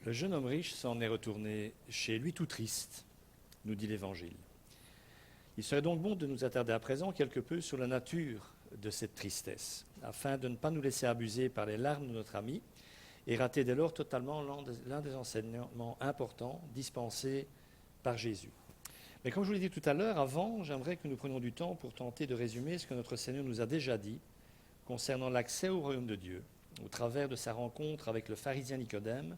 Le jeune homme riche s'en est retourné chez lui tout triste, nous dit l'Évangile. Il serait donc bon de nous attarder à présent quelque peu sur la nature de cette tristesse, afin de ne pas nous laisser abuser par les larmes de notre ami et rater dès lors totalement l'un des enseignements importants dispensés par Jésus. Mais comme je vous l'ai dit tout à l'heure, avant, j'aimerais que nous prenions du temps pour tenter de résumer ce que notre Seigneur nous a déjà dit concernant l'accès au royaume de Dieu, au travers de sa rencontre avec le pharisien Nicodème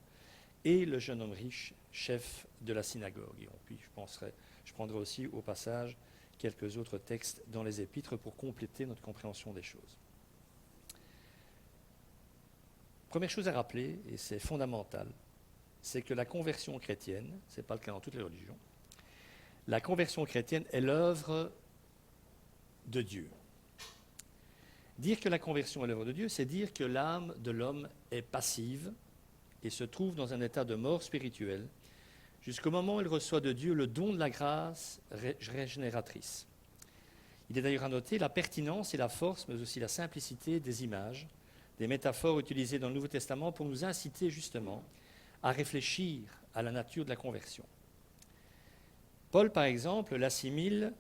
et le jeune homme riche, chef de la synagogue. Et puis je prendrai aussi au passage quelques autres textes dans les épîtres pour compléter notre compréhension des choses. Première chose à rappeler, et c'est fondamental, c'est que la conversion chrétienne, ce n'est pas le cas dans toutes les religions, la conversion chrétienne est l'œuvre de Dieu. Dire que la conversion est l'œuvre de Dieu, c'est dire que l'âme de l'homme est passive et se trouve dans un état de mort spirituelle jusqu'au moment où il reçoit de Dieu le don de la grâce régénératrice. Il est d'ailleurs à noter la pertinence et la force, mais aussi la simplicité des images, des métaphores utilisées dans le Nouveau Testament pour nous inciter justement à réfléchir à la nature de la conversion. Paul, par exemple, l'assimile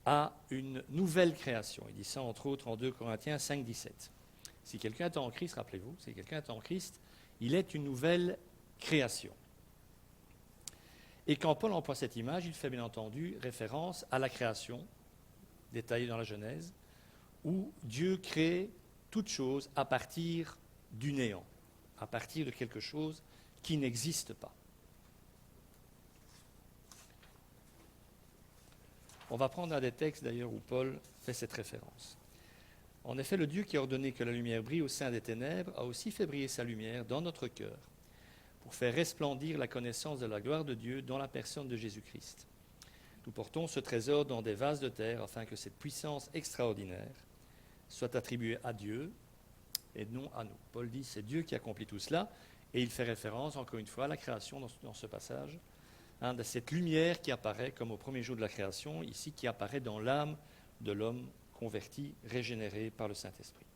à une nouvelle création. Il dit ça, entre autres, en 2 Corinthiens 5, 17. Si quelqu'un est en Christ, rappelez-vous, si quelqu'un est en Christ, il est une nouvelle création. Et quand Paul emploie cette image, il fait bien entendu référence à la création, détaillée dans la Genèse, où Dieu crée toute chose à partir du néant, à partir de quelque chose qui n'existe pas. On va prendre un des textes d'ailleurs où Paul fait cette référence. En effet, le Dieu qui a ordonné que la lumière brille au sein des ténèbres a aussi fait briller sa lumière dans notre cœur pour faire resplendir la connaissance de la gloire de Dieu dans la personne de Jésus-Christ. Nous portons ce trésor dans des vases de terre afin que cette puissance extraordinaire soit attribuée à Dieu et non à nous. Paul dit c'est Dieu qui accomplit tout cela et il fait référence encore une fois à la création dans ce passage, de cette lumière qui apparaît comme au premier jour de la création, ici qui apparaît dans l'âme de l'homme converti, régénéré par le Saint-Esprit.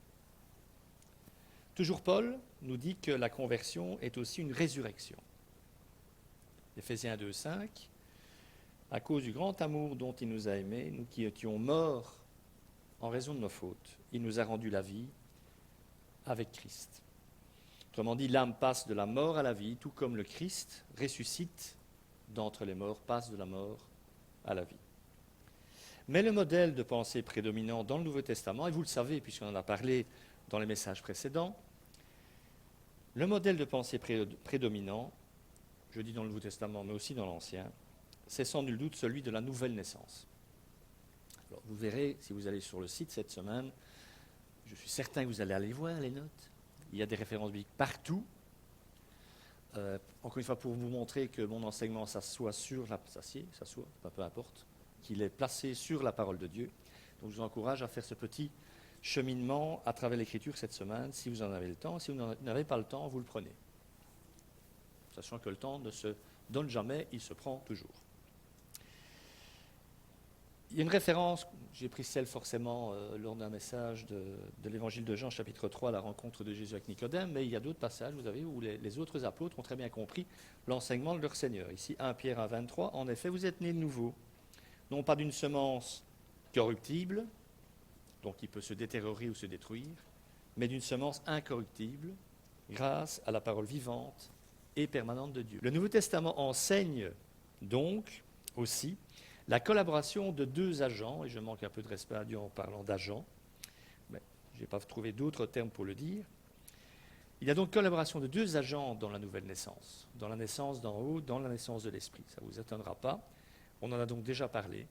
Toujours Paul nous dit que la conversion est aussi une résurrection. Éphésiens 2, 5, à cause du grand amour dont il nous a aimés, nous qui étions morts en raison de nos fautes, il nous a rendu la vie avec Christ. Autrement dit, l'âme passe de la mort à la vie, tout comme le Christ ressuscite d'entre les morts, passe de la mort à la vie. Mais le modèle de pensée prédominant dans le Nouveau Testament, et vous le savez puisqu'on en a parlé dans les messages précédents, le modèle de pensée prédominant, je dis dans le Nouveau Testament mais aussi dans l'Ancien, c'est sans nul doute celui de la nouvelle naissance. Alors vous verrez, si vous allez sur le site cette semaine, je suis certain que vous allez aller voir les notes, il y a des références bibliques partout. Encore une fois, pour vous montrer que mon enseignement s'assoit sur peu importe, qu'il est placé sur la parole de Dieu. Donc je vous encourage à faire ce petit cheminement à travers l'Écriture cette semaine, si vous en avez le temps. Si vous n'avez pas le temps, vous le prenez. Sachant que le temps ne se donne jamais, il se prend toujours. Il y a une référence, j'ai pris celle forcément lors d'un message de l'Évangile de Jean, chapitre 3, la rencontre de Jésus avec Nicodème, mais il y a d'autres passages, vous savez, où les autres apôtres ont très bien compris l'enseignement de leur Seigneur. Ici, 1 Pierre 1, 23, en effet, vous êtes nés de nouveau, non pas d'une semence corruptible, donc qui peut se détériorer ou se détruire, mais d'une semence incorruptible, grâce à la parole vivante et permanente de Dieu. Le Nouveau Testament enseigne donc aussi la collaboration de deux agents, et je manque un peu de respect à Dieu en parlant d'agents, mais je n'ai pas trouvé d'autres termes pour le dire. Il y a donc collaboration de deux agents dans la nouvelle naissance, dans la naissance d'en haut, dans la naissance de l'Esprit. Ça ne vous étonnera pas. On en a donc déjà parlé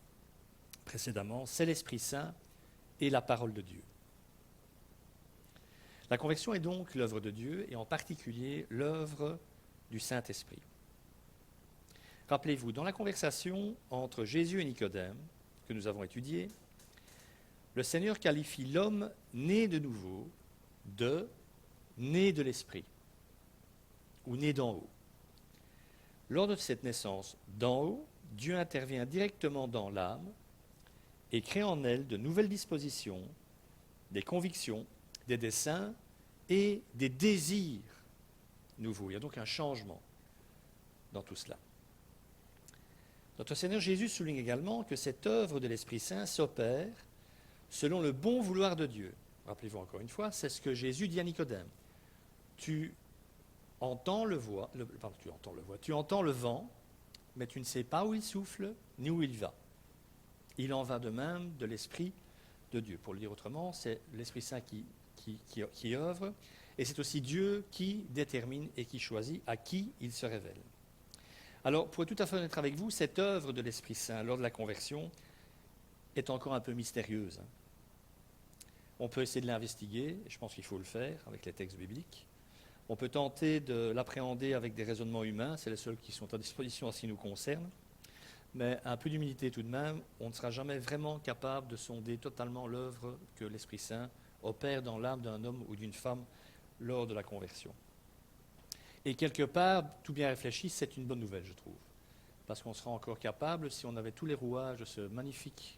précédemment. C'est l'Esprit Saint et la parole de Dieu. La conversion est donc l'œuvre de Dieu, et en particulier l'œuvre du Saint-Esprit. Rappelez-vous, dans la conversation entre Jésus et Nicodème, que nous avons étudiée, le Seigneur qualifie l'homme né de nouveau de né de l'Esprit, ou né d'en haut. Lors de cette naissance d'en haut, Dieu intervient directement dans l'âme et crée en elle de nouvelles dispositions, des convictions, des desseins et des désirs nouveaux. Il y a donc un changement. dans tout cela. Notre Seigneur Jésus souligne également que cette œuvre de l'Esprit Saint s'opère selon le bon vouloir de Dieu. Rappelez-vous encore une fois, c'est ce que Jésus dit à Nicodème. Tu entends le vent, mais tu ne sais pas où il souffle ni où il va. Il en va de même de l'Esprit de Dieu. Pour le dire autrement, c'est l'Esprit Saint qui œuvre, et c'est aussi Dieu qui détermine et qui choisit à qui il se révèle. Alors, pour être tout à fait honnête avec vous, cette œuvre de l'Esprit Saint lors de la conversion est encore un peu mystérieuse. On peut essayer de l'investiguer, et je pense qu'il faut le faire avec les textes bibliques. On peut tenter de l'appréhender avec des raisonnements humains, c'est les seuls qui sont à disposition en ce qui nous concerne. Mais un peu d'humilité tout de même, on ne sera jamais vraiment capable de sonder totalement l'œuvre que l'Esprit Saint opère dans l'âme d'un homme ou d'une femme lors de la conversion. Et quelque part, tout bien réfléchi, c'est une bonne nouvelle, je trouve. Parce qu'on sera encore capable, si on avait tous les rouages de ce magnifique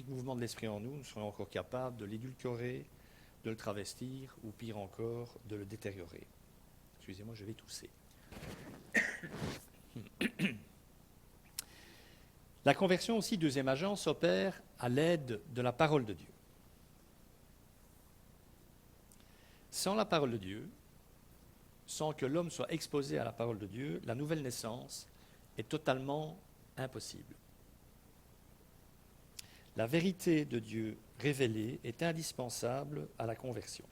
mouvement de l'Esprit en nous, nous serions encore capables de l'édulcorer, de le travestir, ou pire encore, de le détériorer. Excusez-moi, je vais tousser. La conversion aussi, deuxième agent, s'opère à l'aide de la parole de Dieu. Sans la parole de Dieu, sans que l'homme soit exposé à la parole de Dieu, la nouvelle naissance est totalement impossible. La vérité de Dieu révélée est indispensable à la conversion.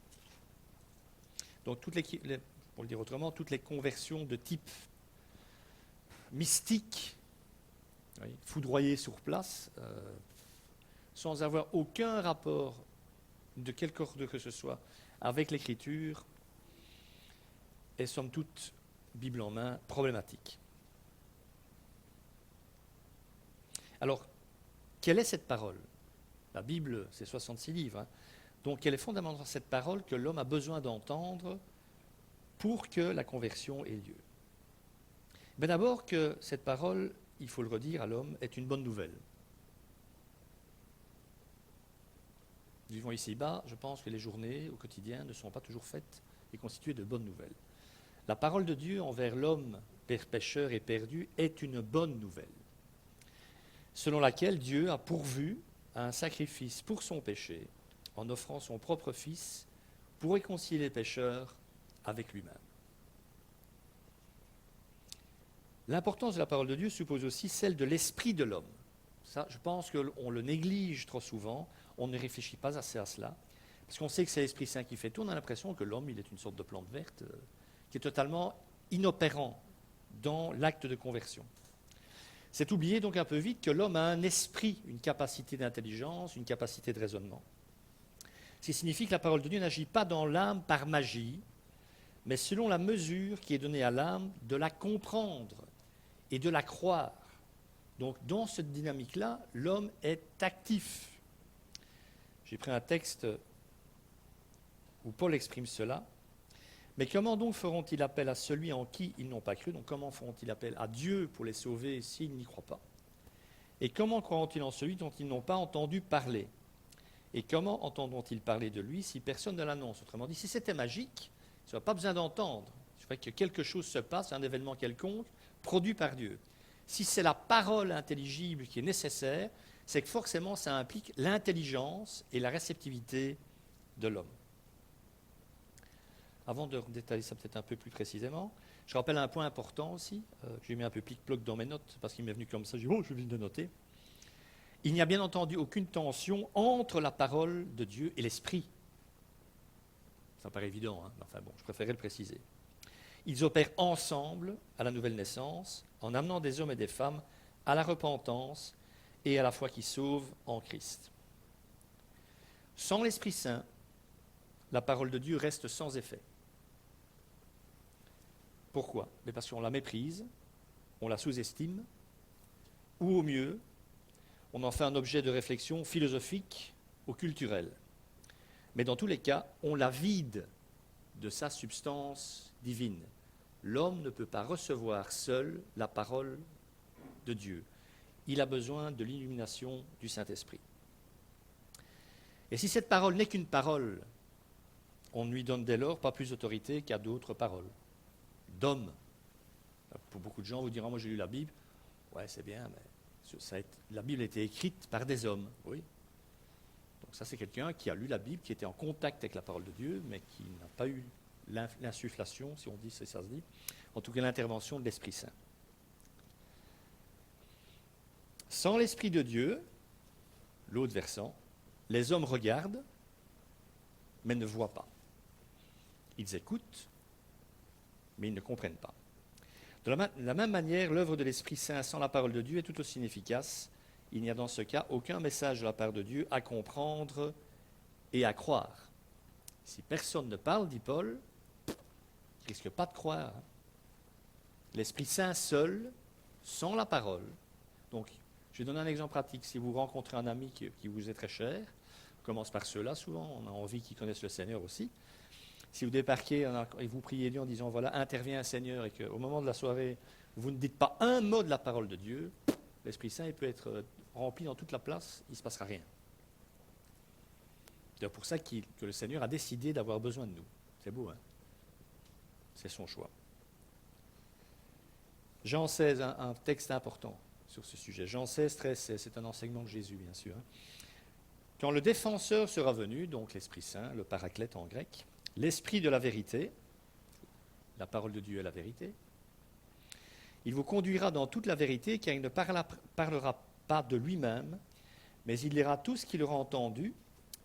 Donc, pour le dire autrement, toutes les conversions de type mystique, foudroyées sur place, sans avoir aucun rapport de quelque ordre que ce soit avec l'Écriture, est somme toute, Bible en main, problématique. Alors, quelle est cette parole? La Bible, c'est 66 livres. Donc, quelle est fondamentalement cette parole que l'homme a besoin d'entendre pour que la conversion ait lieu? Mais d'abord que cette parole, il faut le redire à l'homme, est une bonne nouvelle. Nous vivons ici-bas, je pense que les journées au quotidien ne sont pas toujours faites et constituées de bonnes nouvelles. La parole de Dieu envers l'homme, père pécheur et perdu, est une bonne nouvelle, selon laquelle Dieu a pourvu à un sacrifice pour son péché, en offrant son propre Fils pour réconcilier les pécheurs avec lui-même. L'importance de la parole de Dieu suppose aussi celle de l'esprit de l'homme. Ça, je pense qu'on le néglige trop souvent, on ne réfléchit pas assez à cela, parce qu'on sait que c'est l'Esprit Saint qui fait tout, on a l'impression que l'homme, il est une sorte de plante verte, qui est totalement inopérant dans l'acte de conversion. C'est oublier donc un peu vite que l'homme a un esprit, une capacité d'intelligence, une capacité de raisonnement. Ce qui signifie que la parole de Dieu n'agit pas dans l'âme par magie, mais selon la mesure qui est donnée à l'âme de la comprendre et de la croire. Donc dans cette dynamique-là, l'homme est actif. J'ai pris un texte où Paul exprime cela. Mais comment donc feront-ils appel à celui en qui ils n'ont pas cru? Donc comment feront-ils appel à Dieu pour les sauver s'ils n'y croient pas? Et comment croiront-ils en celui dont ils n'ont pas entendu parler? Et comment entendront-ils parler de lui si personne ne l'annonce? Autrement dit, si c'était magique, il n'y aurait pas besoin d'entendre. Il faudrait que quelque chose se passe, un événement quelconque, produit par Dieu. Si c'est la parole intelligible qui est nécessaire, c'est que forcément ça implique l'intelligence et la réceptivité de l'homme. Avant de détailler ça peut-être un peu plus précisément, je rappelle un point important aussi, que j'ai mis un peu plic-ploc dans mes notes, parce qu'il m'est venu comme ça, je viens de noter. Il n'y a bien entendu aucune tension entre la parole de Dieu et l'esprit. Ça paraît évident, hein, mais enfin bon, je préférais le préciser. Ils opèrent ensemble à la nouvelle naissance, en amenant des hommes et des femmes à la repentance et à la foi qui sauve en Christ. Sans l'Esprit Saint, la parole de Dieu reste sans effet. Pourquoi? Parce qu'on la méprise, on la sous-estime, ou au mieux, on en fait un objet de réflexion philosophique ou culturelle. Mais dans tous les cas, on la vide de sa substance divine. L'homme ne peut pas recevoir seul la parole de Dieu. Il a besoin de l'illumination du Saint-Esprit. Et si cette parole n'est qu'une parole, on ne lui donne dès lors pas plus d'autorité qu'à d'autres paroles d'hommes. pour beaucoup de gens, vous diront, moi j'ai lu la Bible. Ouais, c'est bien, mais la Bible a été écrite par des hommes, oui. Donc ça, c'est quelqu'un qui a lu la Bible, qui était en contact avec la parole de Dieu, mais qui n'a pas eu l'insufflation, si on dit, ça se dit, en tout cas l'intervention de l'Esprit Saint. Sans l'Esprit de Dieu, l'autre versant, les hommes regardent, mais ne voient pas. Ils écoutent, mais ils ne comprennent pas. De la même manière, l'œuvre de l'Esprit Saint sans la parole de Dieu est tout aussi inefficace. Il n'y a dans ce cas aucun message de la part de Dieu à comprendre et à croire. Si personne ne parle, dit Paul, il ne risque pas de croire. L'Esprit Saint seul, sans la parole. Donc, je vais donner un exemple pratique. Si vous rencontrez un ami qui vous est très cher, on commence par ceux-là souvent, on a envie qu'ils connaissent le Seigneur aussi. Si vous débarquez et vous priez Dieu en disant, voilà, intervient Seigneur, et qu'au moment de la soirée, vous ne dites pas un mot de la parole de Dieu, l'Esprit Saint il peut être rempli dans toute la place, il ne se passera rien. C'est pour ça que le Seigneur a décidé d'avoir besoin de nous. C'est beau, hein? C'est son choix. Jean 16, un texte important sur ce sujet. Jean 16, 13, c'est un enseignement de Jésus, bien sûr. Quand le défenseur sera venu, donc l'Esprit Saint, le paraclète en grec, l'Esprit de la vérité, la parole de Dieu est la vérité, il vous conduira dans toute la vérité, car il ne parlera pas de lui-même, mais il dira tout ce qu'il aura entendu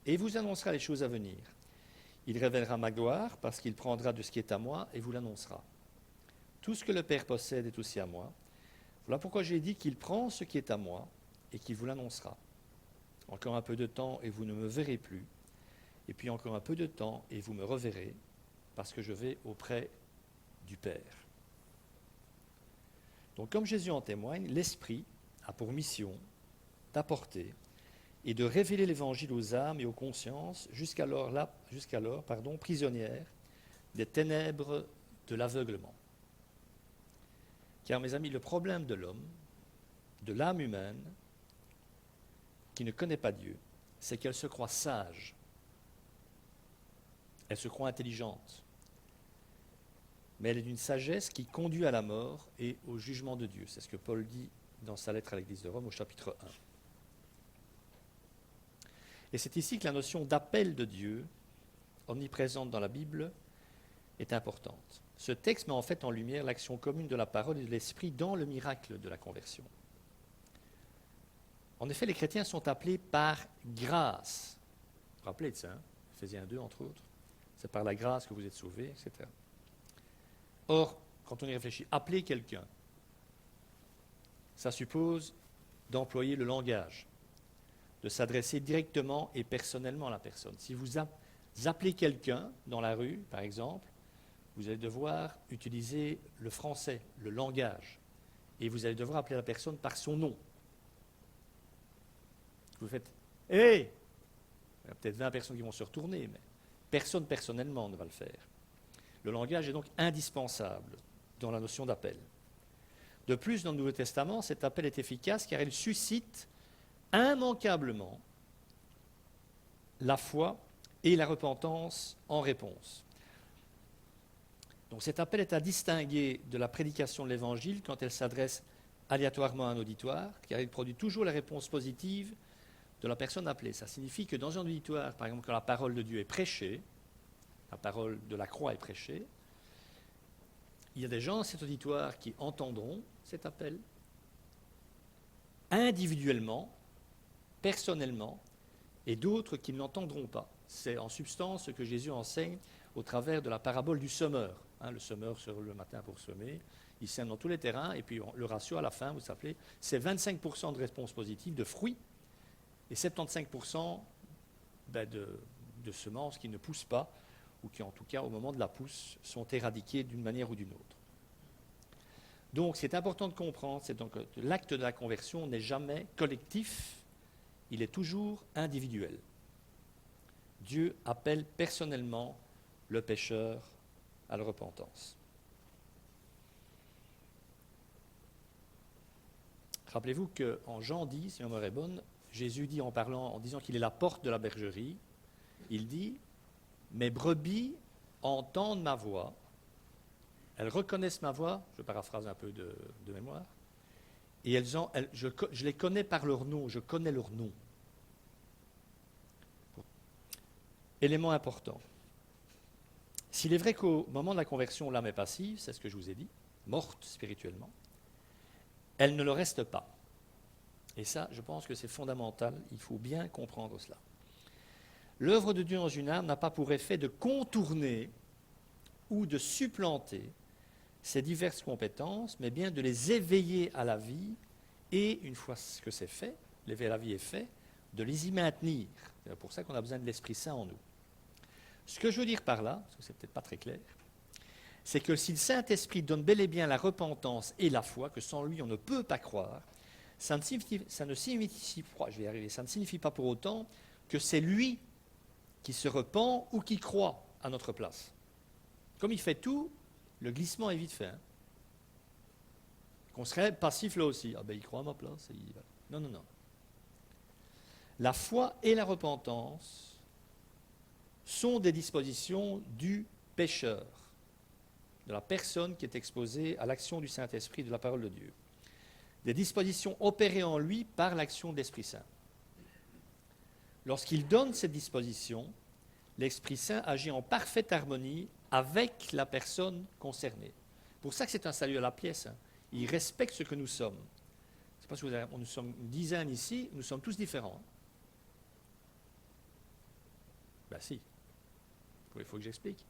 et vous annoncera les choses à venir. Il révélera ma gloire, parce qu'il prendra de ce qui est à moi et vous l'annoncera. Tout ce que le Père possède est aussi à moi. Voilà pourquoi j'ai dit qu'il prend ce qui est à moi et qu'il vous l'annoncera. Encore un peu de temps et vous ne me verrez plus. Et puis encore un peu de temps et vous me reverrez, parce que je vais auprès du Père. Donc comme Jésus en témoigne, l'Esprit a pour mission d'apporter et de révéler l'Évangile aux âmes et aux consciences, jusqu'alors prisonnières des ténèbres de l'aveuglement. Car mes amis, le problème de l'homme, de l'âme humaine, qui ne connaît pas Dieu, c'est qu'elle se croit sage. Elle se croit intelligente. Mais elle est d'une sagesse qui conduit à la mort et au jugement de Dieu. C'est ce que Paul dit dans sa lettre à l'Église de Rome au chapitre 1. Et c'est ici que la notion d'appel de Dieu, omniprésente dans la Bible, est importante. Ce texte met en fait en lumière l'action commune de la parole et de l'esprit dans le miracle de la conversion. En effet, les chrétiens sont appelés par grâce. Vous vous rappelez de ça, hein? Éphésiens 2, entre autres. C'est par la grâce que vous êtes sauvés, etc. Or, quand on y réfléchit, appeler quelqu'un, ça suppose d'employer le langage, de s'adresser directement et personnellement à la personne. Si vous appelez quelqu'un dans la rue, par exemple, vous allez devoir utiliser le français, le langage, et vous allez devoir appeler la personne par son nom. Vous faites « Hé !» Il y a peut-être 20 personnes qui vont se retourner, mais personne personnellement ne va le faire. Le langage est donc indispensable dans la notion d'appel. De plus, dans le Nouveau Testament, cet appel est efficace car il suscite immanquablement la foi et la repentance en réponse. Donc cet appel est à distinguer de la prédication de l'Évangile quand elle s'adresse aléatoirement à un auditoire, car il produit toujours la réponse positive de la personne appelée. Ça signifie que dans un auditoire, par exemple, quand la parole de Dieu est prêchée, la parole de la croix est prêchée, il y a des gens dans cet auditoire qui entendront cet appel individuellement, personnellement, et d'autres qui ne l'entendront pas. C'est en substance ce que Jésus enseigne au travers de la parabole du semeur. Le semeur sort le matin pour semer, il sème dans tous les terrains, et puis le ratio à la fin, vous savez, c'est 25% de réponses positives, de fruits, et 75% de semences qui ne poussent pas, ou qui en tout cas au moment de la pousse sont éradiquées d'une manière ou d'une autre. Donc c'est important de comprendre, c'est donc que l'acte de la conversion n'est jamais collectif, il est toujours individuel. Dieu appelle personnellement le pécheur à la repentance. Rappelez-vous qu'en Jean 10, si ma mémoire est bonne, Jésus dit en disant qu'il est la porte de la bergerie, il dit « Mes brebis entendent ma voix, elles reconnaissent ma voix, je paraphrase un peu de mémoire, et je les connais par leur nom, je connais leur nom. Bon. Élément important. S'il est vrai qu'au moment de la conversion, l'âme est passive, c'est ce que je vous ai dit, morte spirituellement, elle ne le reste pas. Et ça, je pense que c'est fondamental, il faut bien comprendre cela. L'œuvre de Dieu dans une âme n'a pas pour effet de contourner ou de supplanter ces diverses compétences, mais bien de les éveiller à la vie et, une fois que c'est fait, l'éveil à la vie est fait, de les y maintenir. C'est pour ça qu'on a besoin de l'Esprit Saint en nous. Ce que je veux dire par là, parce que c'est peut-être pas très clair, c'est que si le Saint-Esprit donne bel et bien la repentance et la foi, que sans lui on ne peut pas croire, ça ne signifie pas pour autant que c'est lui qui se repent ou qui croit à notre place. Comme il fait tout, le glissement est vite fait. Hein. Qu'on serait passif là aussi. Ah ben il croit à ma place. Non, non, non. La foi et la repentance sont des dispositions du pécheur, de la personne qui est exposée à l'action du Saint-Esprit, de la parole de Dieu. Des dispositions opérées en lui par l'action de l'Esprit Saint. Lorsqu'il donne cette disposition, l'Esprit Saint agit en parfaite harmonie avec la personne concernée. C'est pour ça que c'est un salut à la pièce. Hein. Il respecte ce que nous sommes. Je ne sais pas si vous avez, nous sommes une dizaine ici, nous sommes tous différents. Ben si. Il faut que j'explique.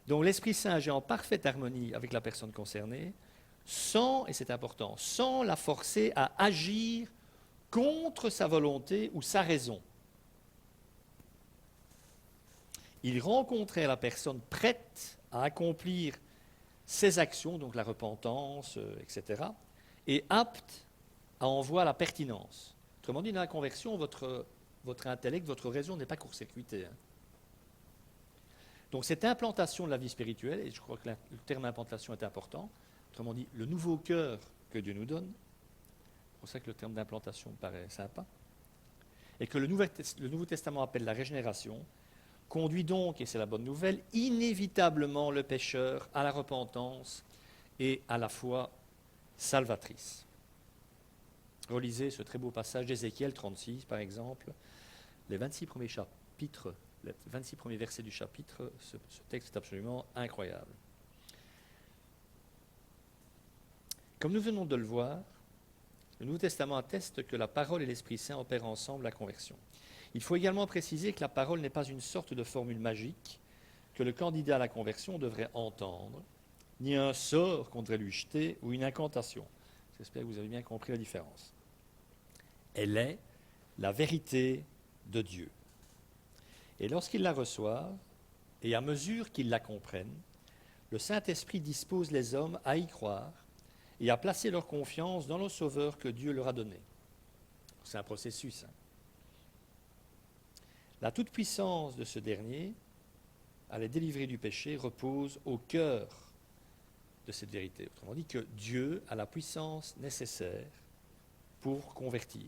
Donc l'Esprit Saint agit en parfaite harmonie avec la personne concernée, sans, et c'est important, sans la forcer à agir contre sa volonté ou sa raison. Il rencontrait la personne prête à accomplir ses actions, donc la repentance, etc., et apte à en voir la pertinence. Autrement dit, dans la conversion, votre intellect, votre raison n'est pas court-circuité. Hein. Donc cette implantation de la vie spirituelle, et je crois que le terme implantation est important, autrement dit, le nouveau cœur que Dieu nous donne, c'est pour ça que le terme d'implantation me paraît sympa, et que le Nouveau Testament appelle la régénération, conduit donc, et c'est la bonne nouvelle, inévitablement le pécheur à la repentance et à la foi salvatrice. Relisez ce très beau passage d'Ézéchiel 36, par exemple, les 26 premiers chapitres, les 26 premiers versets du chapitre, ce texte est absolument incroyable. Comme nous venons de le voir, le Nouveau Testament atteste que la parole et l'Esprit Saint opèrent ensemble la conversion. Il faut également préciser que la parole n'est pas une sorte de formule magique que le candidat à la conversion devrait entendre, ni un sort qu'on devrait lui jeter ou une incantation. J'espère que vous avez bien compris la différence. Elle est la vérité de Dieu. Et lorsqu'ils la reçoivent, et à mesure qu'ils la comprennent, le Saint-Esprit dispose les hommes à y croire et à placer leur confiance dans le Sauveur que Dieu leur a donné. C'est un processus. Hein. La toute-puissance de ce dernier, à les délivrer du péché, repose au cœur de cette vérité. Autrement dit, que Dieu a la puissance nécessaire pour convertir.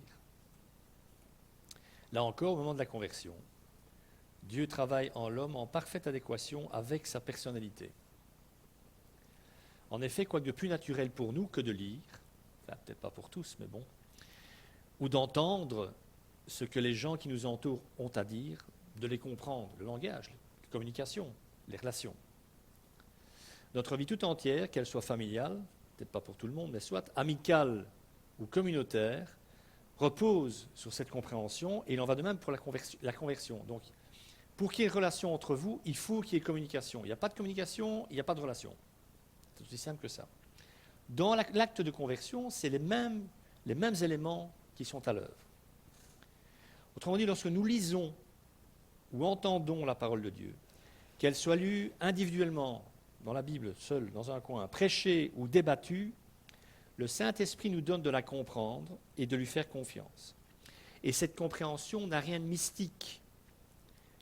Là encore, au moment de la conversion, Dieu travaille en l'homme en parfaite adéquation avec sa personnalité. En effet, quoi de plus naturel pour nous que de lire, enfin, peut-être pas pour tous, mais bon, ou d'entendre ce que les gens qui nous entourent ont à dire, de les comprendre, le langage, la communication, les relations. Notre vie tout entière, qu'elle soit familiale, peut-être pas pour tout le monde, mais soit amicale ou communautaire, repose sur cette compréhension, et il en va de même pour la conversion. Donc, pour qu'il y ait relation entre vous, il faut qu'il y ait communication. Il n'y a pas de communication, il n'y a pas de relation. C'est aussi simple que ça. Dans l'acte de conversion, c'est les mêmes éléments qui sont à l'œuvre. Autrement dit, lorsque nous lisons ou entendons la parole de Dieu, qu'elle soit lue individuellement, dans la Bible, seule, dans un coin, prêchée ou débattue, le Saint-Esprit nous donne de la comprendre et de lui faire confiance. Et cette compréhension n'a rien de mystique.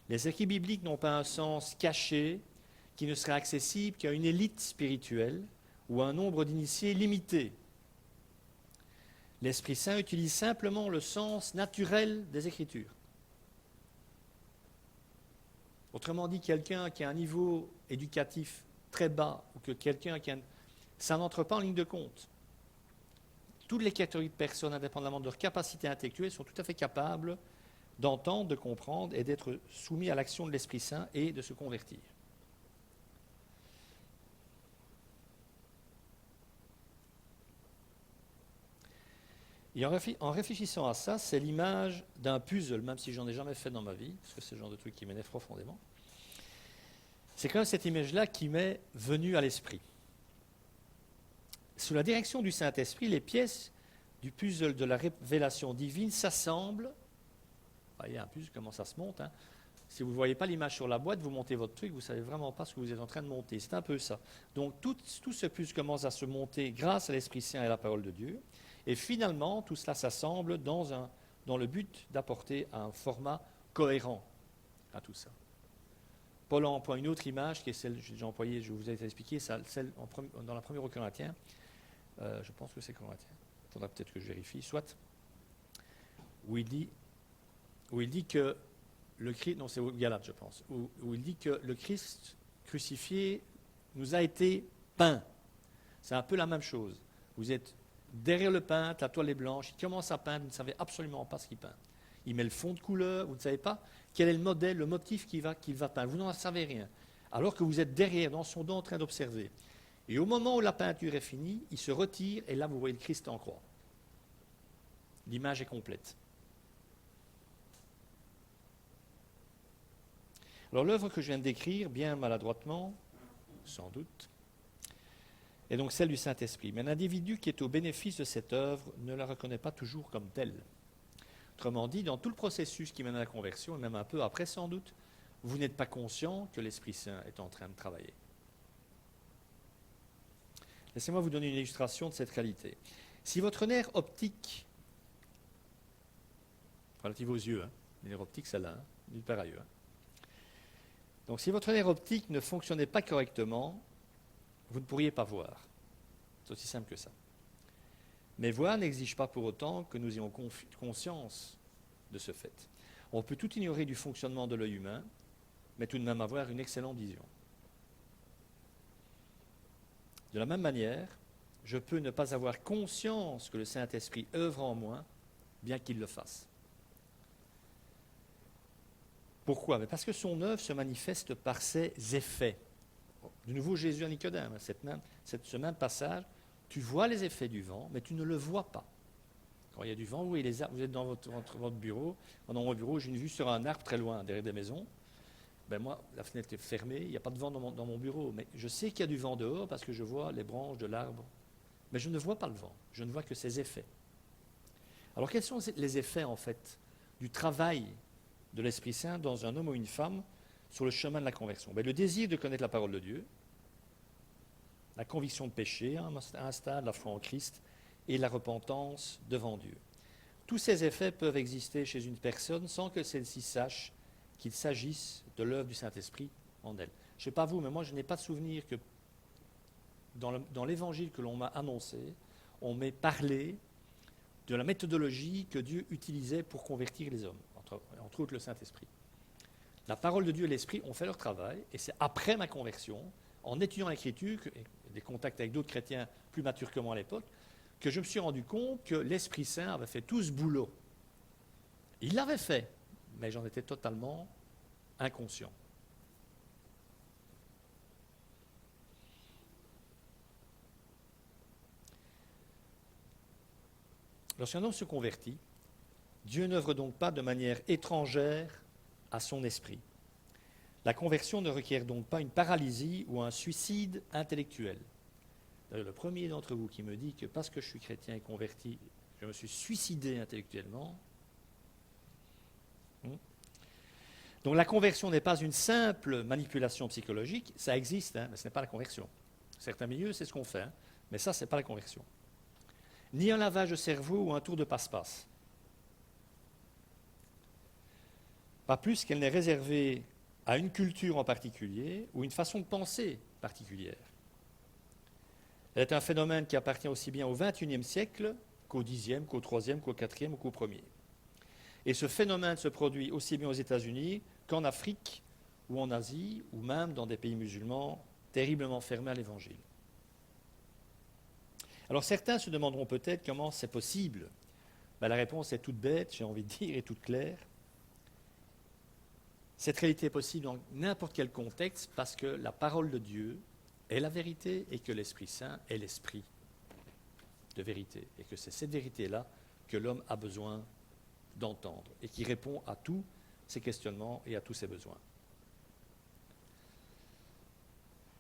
Les écrits bibliques n'ont pas un sens caché qui ne serait accessible qu'à une élite spirituelle ou à un nombre d'initiés limité. L'Esprit Saint utilise simplement le sens naturel des Écritures. Autrement dit, quelqu'un qui a un niveau éducatif très bas, ou que quelqu'un qui a ça n'entre pas en ligne de compte. Toutes les catégories de personnes, indépendamment de leur capacité intellectuelle, sont tout à fait capables d'entendre, de comprendre et d'être soumis à l'action de l'Esprit Saint et de se convertir. Et en réfléchissant à ça, c'est l'image d'un puzzle, même si j'en ai jamais fait dans ma vie, parce que c'est le genre de truc qui m'énerve profondément. C'est quand même cette image-là qui m'est venue à l'esprit. Sous la direction du Saint-Esprit, les pièces du puzzle de la révélation divine s'assemblent. Vous voyez un puzzle, comment ça se monte. Hein. Si vous ne voyez pas l'image sur la boîte, vous montez votre truc, vous ne savez vraiment pas ce que vous êtes en train de monter. C'est un peu ça. Donc tout ce puzzle commence à se monter grâce à l'Esprit Saint et à la parole de Dieu. Et finalement, tout cela s'assemble dans le but d'apporter un format cohérent à tout ça. Paul emploie une autre image, qui est celle que j'ai employée, je vous ai expliqué, celle dans la première aux Corinthiens. Je pense que c'est Corinthiens. Il faudra peut-être que je vérifie. Soit, où il dit que le Christ, non c'est Galate je pense, où il dit que le Christ crucifié nous a été peint. C'est un peu la même chose. Vous êtes derrière le peintre, la toile est blanche, il commence à peindre, vous ne savez absolument pas ce qu'il peint. Il met le fond de couleur, vous ne savez pas quel est le modèle, le motif qu'il va peindre. Vous n'en savez rien. Alors que vous êtes derrière, dans son dos, en train d'observer. Et au moment où la peinture est finie, il se retire et là, vous voyez le Christ en croix. L'image est complète. Alors l'œuvre que je viens de décrire, bien maladroitement, sans doute, est donc celle du Saint-Esprit. Mais un individu qui est au bénéfice de cette œuvre ne la reconnaît pas toujours comme telle. Autrement dit, dans tout le processus qui mène à la conversion, et même un peu après sans doute, vous n'êtes pas conscient que l'Esprit Saint est en train de travailler. Laissez-moi vous donner une illustration de cette réalité. Si votre nerf optique, relative aux yeux, le nerf optique, celle-là, nulle part ailleurs. Donc si votre nerf optique ne fonctionnait pas correctement, vous ne pourriez pas voir. C'est aussi simple que ça. Mais voir n'exige pas pour autant que nous ayons conscience de ce fait. On peut tout ignorer du fonctionnement de l'œil humain, mais tout de même avoir une excellente vision. De la même manière, je peux ne pas avoir conscience que le Saint-Esprit œuvre en moi, bien qu'il le fasse. Pourquoi? Parce que son œuvre se manifeste par ses effets. De nouveau, Jésus à Nicodème, ce même passage, tu vois les effets du vent, mais tu ne le vois pas. Quand il y a du vent, vous êtes dans votre bureau. Dans mon bureau, j'ai une vue sur un arbre très loin, derrière des maisons. Ben moi, la fenêtre est fermée, il n'y a pas de vent dans mon bureau. Mais je sais qu'il y a du vent dehors parce que je vois les branches de l'arbre. Mais je ne vois pas le vent, je ne vois que ses effets. Alors quels sont les effets, en fait, du travail de l'Esprit Saint dans un homme ou une femme sur le chemin de la conversion? Ben, le désir de connaître la parole de Dieu, la conviction de péché, à un stade, la foi en Christ, et la repentance devant Dieu. Tous ces effets peuvent exister chez une personne sans que celle-ci sache qu'il s'agisse de l'œuvre du Saint-Esprit en elle. Je ne sais pas vous, mais moi je n'ai pas de souvenir que dans l'évangile que l'on m'a annoncé, on m'ait parlé de la méthodologie que Dieu utilisait pour convertir les hommes, entre autres le Saint-Esprit. La parole de Dieu et l'Esprit ont fait leur travail, et c'est après ma conversion, en étudiant l'Écriture, des contacts avec d'autres chrétiens plus matures que moi à l'époque, que je me suis rendu compte que l'Esprit Saint avait fait tout ce boulot. Il l'avait fait, mais j'en étais totalement inconscient. Lorsqu'un homme se convertit, Dieu n'œuvre donc pas de manière étrangère à son esprit. La conversion ne requiert donc pas une paralysie ou un suicide intellectuel. D'ailleurs, le premier d'entre vous qui me dit que parce que je suis chrétien et converti, je me suis suicidé intellectuellement. Donc la conversion n'est pas une simple manipulation psychologique, ça existe, mais ce n'est pas la conversion. Certains milieux, c'est ce qu'on fait, mais ça, ce n'est pas la conversion. Ni un lavage de cerveau ou un tour de passe-passe. Pas plus qu'elle n'est réservée à une culture en particulier ou une façon de penser particulière. Elle est un phénomène qui appartient aussi bien au XXIe siècle qu'au Xe, qu'au IIIe, qu'au IVe ou qu'au Ier. Et ce phénomène se produit aussi bien aux États-Unis qu'en Afrique ou en Asie, ou même dans des pays musulmans terriblement fermés à l'Évangile. Alors certains se demanderont peut-être comment c'est possible. Ben, la réponse est toute bête, j'ai envie de dire, et toute claire. Cette réalité est possible dans n'importe quel contexte parce que la parole de Dieu est la vérité et que l'Esprit Saint est l'Esprit de vérité. Et que c'est cette vérité-là que l'homme a besoin d'entendre et qui répond à tous ses questionnements et à tous ses besoins.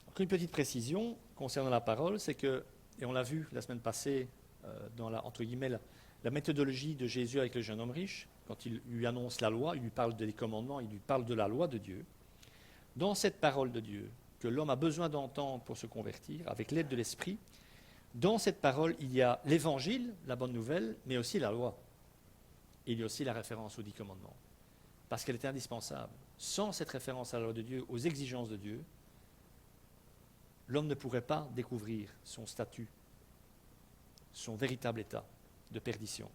Donc, une petite précision concernant la parole, c'est que, et on l'a vu la semaine passée dans entre guillemets, la méthodologie de Jésus avec le jeune homme riche, quand il lui annonce la loi, il lui parle des commandements, il lui parle de la loi de Dieu. Dans cette parole de Dieu que l'homme a besoin d'entendre pour se convertir, avec l'aide de l'Esprit, dans cette parole, il y a l'Évangile, la bonne nouvelle, mais aussi la loi. Il y a aussi la référence aux 10 commandements, parce qu'elle est indispensable. Sans cette référence à la loi de Dieu, aux exigences de Dieu, l'homme ne pourrait pas découvrir son statut, son véritable état de perdition.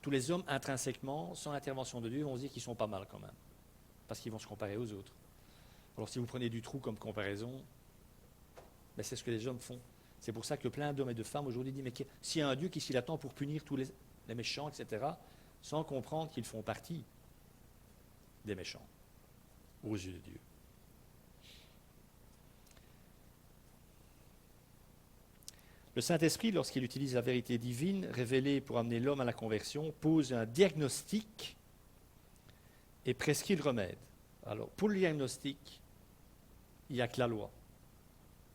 Tous les hommes, intrinsèquement, sans l'intervention de Dieu, vont se dire qu'ils sont pas mal quand même, parce qu'ils vont se comparer aux autres. Alors si vous prenez du trou comme comparaison, ben c'est ce que les hommes font. C'est pour ça que plein d'hommes et de femmes aujourd'hui disent, mais s'il y a un Dieu, qu'est-ce qu'il attend pour punir tous les méchants, etc., sans comprendre qu'ils font partie des méchants, aux yeux de Dieu. Le Saint-Esprit, lorsqu'il utilise la vérité divine révélée pour amener l'homme à la conversion, pose un diagnostic et prescrit le remède. Alors, pour le diagnostic, il n'y a que la loi.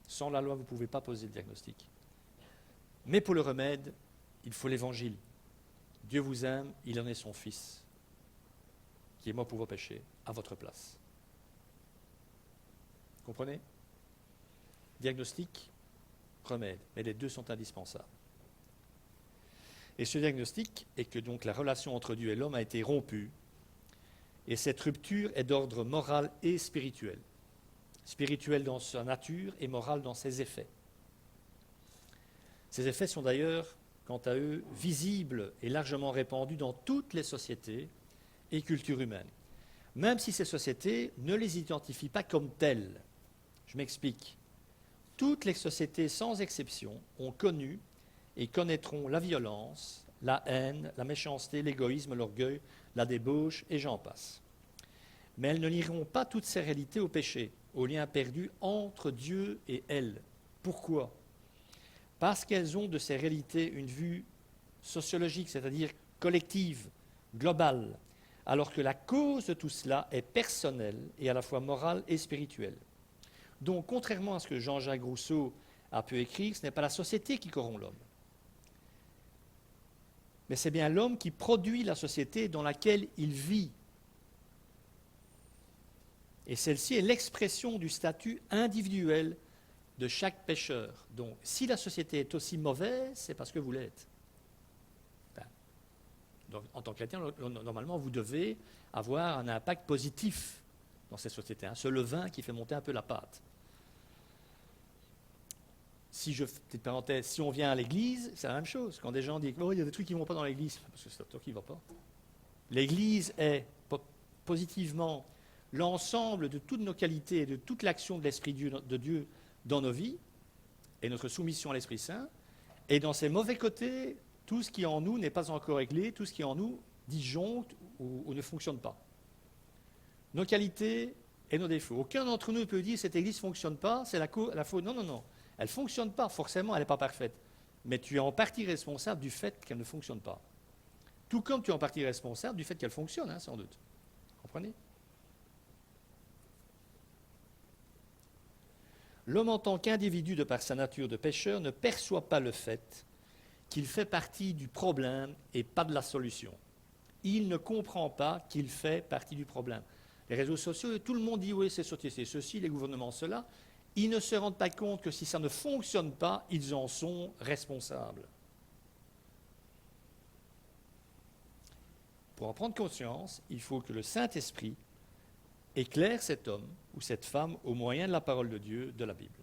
Sans la loi, vous ne pouvez pas poser le diagnostic. Mais pour le remède, il faut l'Évangile. Dieu vous aime, il en est son Fils, qui est mort pour vos péchés, à votre place. Comprenez? Diagnostic, remède, mais les deux sont indispensables. Et ce diagnostic est que donc la relation entre Dieu et l'homme a été rompue, et cette rupture est d'ordre moral et spirituel. Spirituel dans sa nature et moral dans ses effets. Ces effets sont d'ailleurs, quant à eux, visibles et largement répandus dans toutes les sociétés et cultures humaines, même si ces sociétés ne les identifient pas comme telles. Je m'explique. Toutes les sociétés, sans exception, ont connu et connaîtront la violence, la haine, la méchanceté, l'égoïsme, l'orgueil, la débauche, et j'en passe. Mais elles ne lieront pas toutes ces réalités au péché, au lien perdu entre Dieu et elles. Pourquoi? Parce qu'elles ont de ces réalités une vue sociologique, c'est-à-dire collective, globale, alors que la cause de tout cela est personnelle et à la fois morale et spirituelle. Donc, contrairement à ce que Jean-Jacques Rousseau a pu écrire, ce n'est pas la société qui corrompt l'homme, mais c'est bien l'homme qui produit la société dans laquelle il vit. Et celle-ci est l'expression du statut individuel de chaque pécheur. Donc, si la société est aussi mauvaise, c'est parce que vous l'êtes. Donc, en tant que chrétien, normalement, vous devez avoir un impact positif dans cette société. C'est le levain qui fait monter un peu la pâte. Petite parenthèse, si on vient à l'église, c'est la même chose. Quand des gens disent oh, il y a des trucs qui ne vont pas dans l'église, parce que c'est toi qui ne va pas. L'église est positivement l'ensemble de toutes nos qualités et de toute l'action de l'Esprit de Dieu dans nos vies, et notre soumission à l'Esprit Saint, et dans ses mauvais côtés, tout ce qui en nous n'est pas encore réglé, tout ce qui en nous disjoncte ou ne fonctionne pas. Nos qualités et nos défauts. Aucun d'entre nous ne peut dire cette église ne fonctionne pas, c'est la faute. Non, non, non. Elle ne fonctionne pas, forcément, elle n'est pas parfaite. Mais tu es en partie responsable du fait qu'elle ne fonctionne pas. Tout comme tu es en partie responsable du fait qu'elle fonctionne, sans doute. Vous comprenez? L'homme en tant qu'individu de par sa nature de pécheur ne perçoit pas le fait qu'il fait partie du problème et pas de la solution. Il ne comprend pas qu'il fait partie du problème. Les réseaux sociaux, tout le monde dit oui, c'est ceci, les gouvernements, cela. Ils ne se rendent pas compte que si ça ne fonctionne pas, ils en sont responsables. Pour en prendre conscience, il faut que le Saint-Esprit éclaire cet homme ou cette femme au moyen de la parole de Dieu, de la Bible.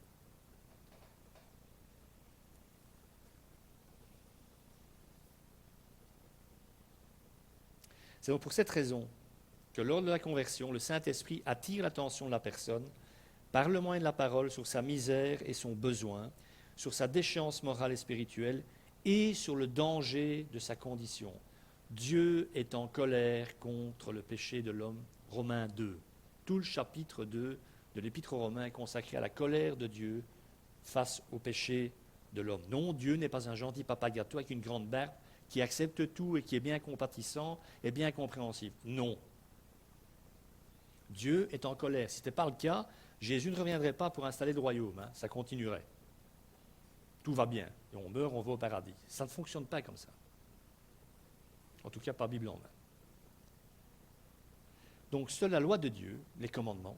C'est donc pour cette raison que lors de la conversion, le Saint-Esprit attire l'attention de la personne par le moyen de la parole sur sa misère et son besoin, sur sa déchéance morale et spirituelle et sur le danger de sa condition. Dieu est en colère contre le péché de l'homme. Romains 2. Tout le chapitre 2 de l'Épître aux Romains est consacré à la colère de Dieu face au péché de l'homme. Non, Dieu n'est pas un gentil papa gâteau avec une grande barbe qui accepte tout et qui est bien compatissant et bien compréhensif. Non. Dieu est en colère. Si ce n'était pas le cas, Jésus ne reviendrait pas pour installer le royaume. Ça continuerait. Tout va bien. Et on meurt, on va au paradis. Ça ne fonctionne pas comme ça. En tout cas, pas Bible en main. Donc, seule la loi de Dieu, les commandements,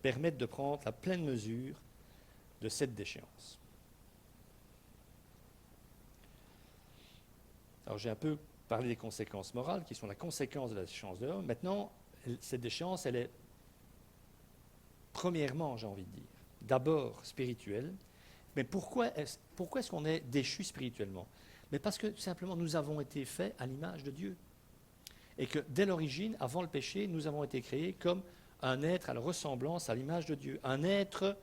permettent de prendre la pleine mesure de cette déchéance. Alors, j'ai un peu parlé des conséquences morales, qui sont la conséquence de la déchéance de l'homme. Maintenant, cette déchéance, elle est, premièrement, j'ai envie de dire, d'abord spirituelle. Mais pourquoi est-ce qu'on est déchu spirituellement? Mais parce que, simplement, nous avons été faits à l'image de Dieu. Et que, dès l'origine, avant le péché, nous avons été créés comme un être à la ressemblance, à l'image de Dieu. Un être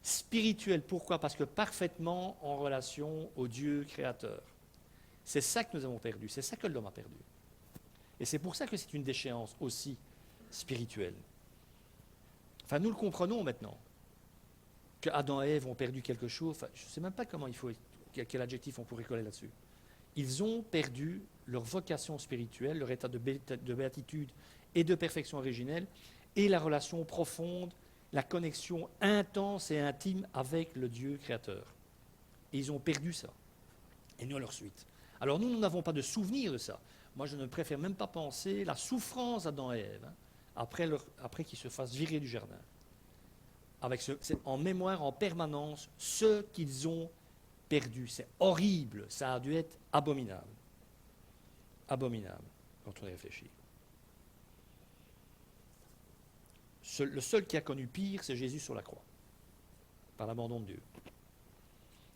spirituel. Pourquoi? Parce que parfaitement en relation au Dieu créateur. C'est ça que nous avons perdu. C'est ça que l'homme a perdu. Et c'est pour ça que c'est une déchéance aussi spirituelle. Enfin, nous le comprenons maintenant. Que Adam et Ève ont perdu quelque chose. Enfin, je ne sais même pas comment quel adjectif on pourrait coller là-dessus. Ils ont perdu leur vocation spirituelle, leur état de béatitude et de perfection originelle, et la relation profonde, la connexion intense et intime avec le Dieu créateur. Et ils ont perdu ça. Et nous à leur suite. Alors nous n'avons pas de souvenir de ça. Moi, je ne préfère même pas penser la souffrance d'Adam et Ève, après qu'ils se fassent virer du jardin. C'est en mémoire en permanence ce qu'ils ont perdu. C'est horrible, ça a dû être abominable. Abominable, quand on y réfléchit. Le seul qui a connu pire, c'est Jésus sur la croix, par l'abandon de Dieu.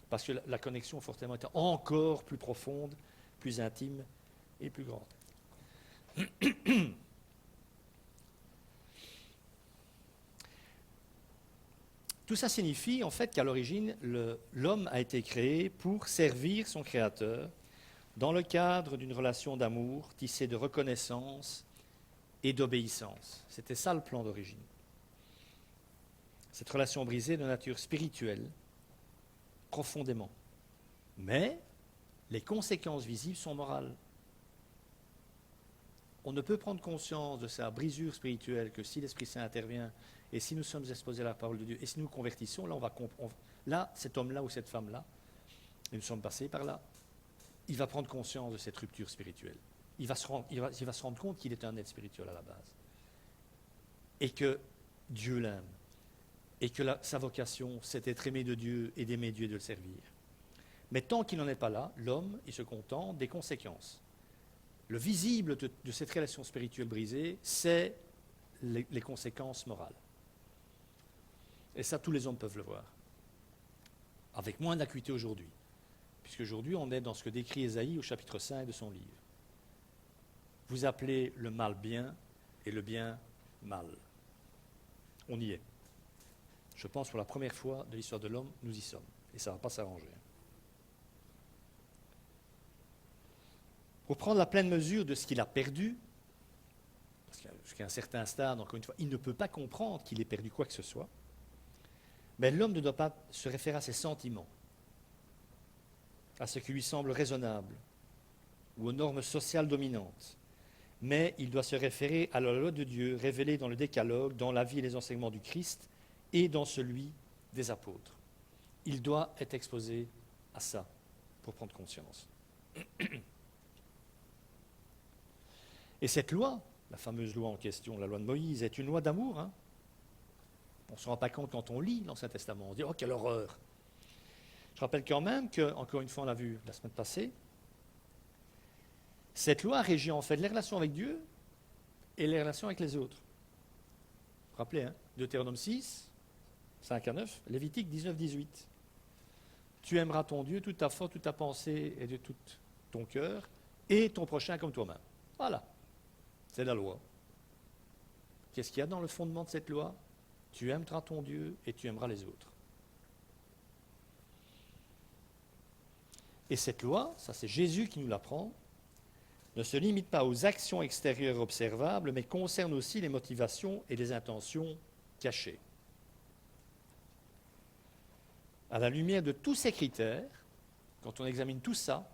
Parce que la connexion forcément était encore plus profonde, plus intime et plus grande. Tout ça signifie en fait qu'à l'origine, l'homme a été créé pour servir son Créateur dans le cadre d'une relation d'amour tissée de reconnaissance et d'obéissance. C'était ça le plan d'origine. Cette relation brisée de nature spirituelle, profondément. Mais les conséquences visibles sont morales. On ne peut prendre conscience de sa brisure spirituelle que si l'Esprit Saint intervient et si nous sommes exposés à la parole de Dieu et si nous nous convertissons, là, cet homme-là ou cette femme-là, et nous sommes passés par là, il va prendre conscience de cette rupture spirituelle. Il va se rendre compte qu'il est un être spirituel à la base. Et que Dieu l'aime. Et que sa vocation, c'est d'être aimé de Dieu et d'aimer Dieu et de le servir. Mais tant qu'il n'en est pas là, l'homme, il se contente des conséquences. Le visible de cette relation spirituelle brisée, c'est les conséquences morales. Et ça, tous les hommes peuvent le voir. Avec moins d'acuité aujourd'hui. Puisqu'aujourd'hui, on est dans ce que décrit Ésaïe au chapitre 5 de son livre. Vous appelez le mal bien et le bien mal. On y est. Je pense pour la première fois de l'histoire de l'homme, nous y sommes. Et ça ne va pas s'arranger. Pour prendre la pleine mesure de ce qu'il a perdu, parce qu'à un certain stade, encore une fois, il ne peut pas comprendre qu'il ait perdu quoi que ce soit, mais l'homme ne doit pas se référer à ses sentiments, à ce qui lui semble raisonnable, ou aux normes sociales dominantes, mais il doit se référer à la loi de Dieu révélée dans le Décalogue, dans la vie et les enseignements du Christ, et dans celui des apôtres. Il doit être exposé à ça pour prendre conscience. Et cette loi, la fameuse loi en question, la loi de Moïse, est une loi d'amour. On ne se rend pas compte quand on lit l'Ancien Testament. On se dit « Oh, quelle horreur !» Je rappelle quand même que, encore une fois, on l'a vu la semaine passée, cette loi régit en fait les relations avec Dieu et les relations avec les autres. Vous vous rappelez, Deutéronome 6, 5 à 9, Lévitique 19, 18. Tu aimeras ton Dieu, toute ta force, toute ta pensée et de tout ton cœur, et ton prochain comme toi-même. Voilà. C'est la loi. Qu'est-ce qu'il y a dans le fondement de cette loi? Tu aimeras ton Dieu et tu aimeras les autres. Et cette loi, ça c'est Jésus qui nous l'apprend, ne se limite pas aux actions extérieures observables, mais concerne aussi les motivations et les intentions cachées. À la lumière de tous ces critères, quand on examine tout ça,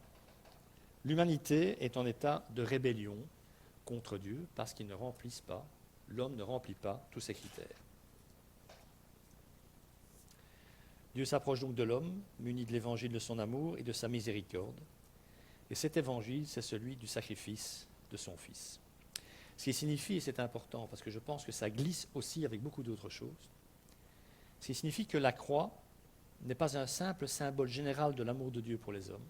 l'humanité est en état de rébellion contre Dieu parce qu'il ne remplisse pas, l'homme ne remplit pas tous ces critères. Dieu s'approche donc de l'homme, muni de l'évangile de son amour et de sa miséricorde. Et cet évangile, c'est celui du sacrifice de son Fils. Ce qui signifie, et c'est important parce que je pense que ça glisse aussi avec beaucoup d'autres choses, ce qui signifie que la croix n'est pas un simple symbole général de l'amour de Dieu pour les hommes,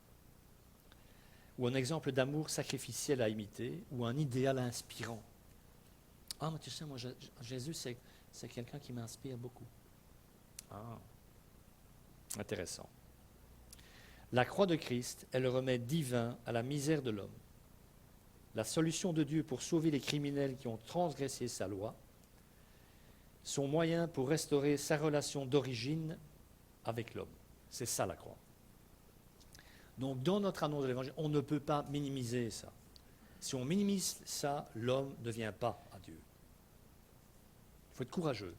ou un exemple d'amour sacrificiel à imiter, ou un idéal inspirant. Ah, mais tu sais, moi, Jésus, c'est quelqu'un qui m'inspire beaucoup. Ah, intéressant. La croix de Christ est le remède divin à la misère de l'homme, la solution de Dieu pour sauver les criminels qui ont transgressé sa loi, son moyen pour restaurer sa relation d'origine avec l'homme. C'est ça la croix. Donc dans notre annonce de l'Évangile, on ne peut pas minimiser ça. Si on minimise ça, l'homme ne vient pas à Dieu. Il faut être courageux.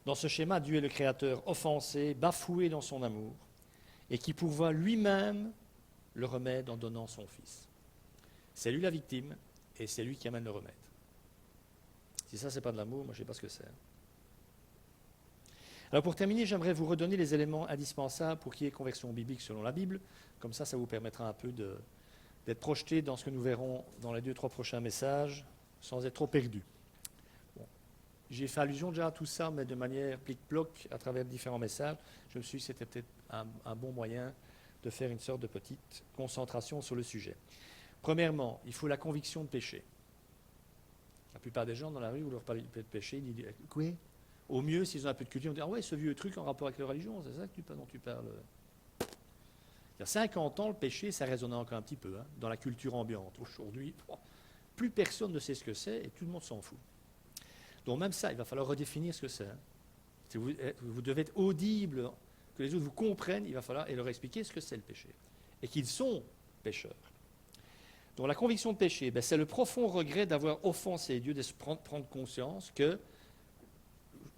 Dans ce schéma, Dieu est le Créateur offensé, bafoué dans son amour, et qui pourvoit lui-même le remède en donnant son Fils. C'est lui la victime, et c'est lui qui amène le remède. Si ça, ce n'est pas de l'amour, moi je ne sais pas ce que c'est. Alors pour terminer, j'aimerais vous redonner les éléments indispensables pour qu'il y ait conversion biblique selon la Bible. Comme ça vous permettra un peu d'être projeté dans ce que nous verrons dans les 2-3 prochains messages, sans être trop perdu. Bon. J'ai fait allusion déjà à tout ça, mais de manière plic-ploc, à travers différents messages. Je me suis dit que c'était peut-être un bon moyen de faire une sorte de petite concentration sur le sujet. Premièrement, il faut la conviction de péché. La plupart des gens dans la rue, où leur parlez de péché, ils disent « Quoi ?» Au mieux, s'ils ont un peu de culture, on dit « Ah ouais, ce vieux truc en rapport avec la religion, c'est ça dont tu parles ?» Il y a 50 ans, le péché, ça résonnait encore un petit peu dans la culture ambiante. Aujourd'hui, plus personne ne sait ce que c'est et tout le monde s'en fout. Donc même ça, il va falloir redéfinir ce que c'est. Si vous devez être audible, que les autres vous comprennent, il va falloir leur expliquer ce que c'est le péché. Et qu'ils sont pécheurs. Donc la conviction de péché, c'est le profond regret d'avoir offensé Dieu, de se prendre conscience que